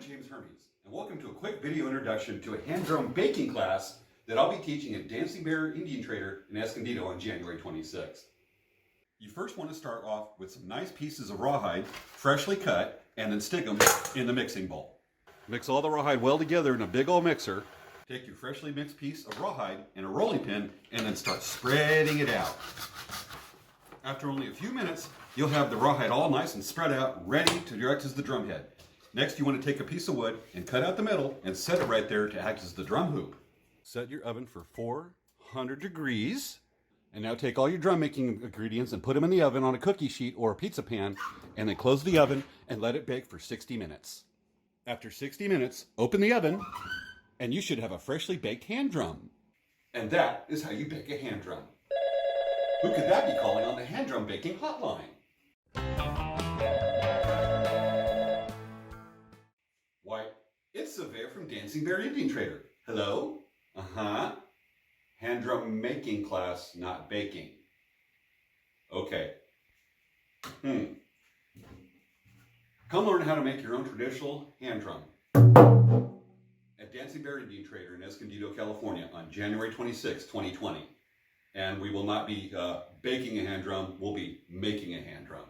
James Hermes, and welcome to a quick video introduction to a hand drum baking class that I'll be teaching at Dancing Bear Indian Trader in Escondido on January 26th. You first want to start off with some nice pieces of rawhide, freshly cut, and then stick them in the mixing bowl. Mix all the rawhide well together in a big old mixer. Take your freshly mixed piece of rawhide and a rolling pin and then start spreading it out. After only a few minutes, you'll have the rawhide all nice and spread out, ready to direct as the drum head. Next, you want to take a piece of wood and cut out the middle and set it right there to act as the drum hoop. Set your oven for 400 degrees. And now take all your drum making ingredients and put them in the oven on a cookie sheet or a pizza pan, and then close the oven and let it bake for 60 minutes. After 60 minutes, open the oven, and you should have a freshly baked hand drum. And that is how you bake a hand drum. Who could that be calling on the hand drum baking hotline? Why, it's Surveyor from Dancing Bear Indian Trader. Hello? Uh-huh. Hand drum making class, not baking. Okay. Come learn how to make your own traditional hand drum at Dancing Bear Indian Trader in Escondido, California on January 26, 2020. And we will not be baking a hand drum, we'll be making a hand drum.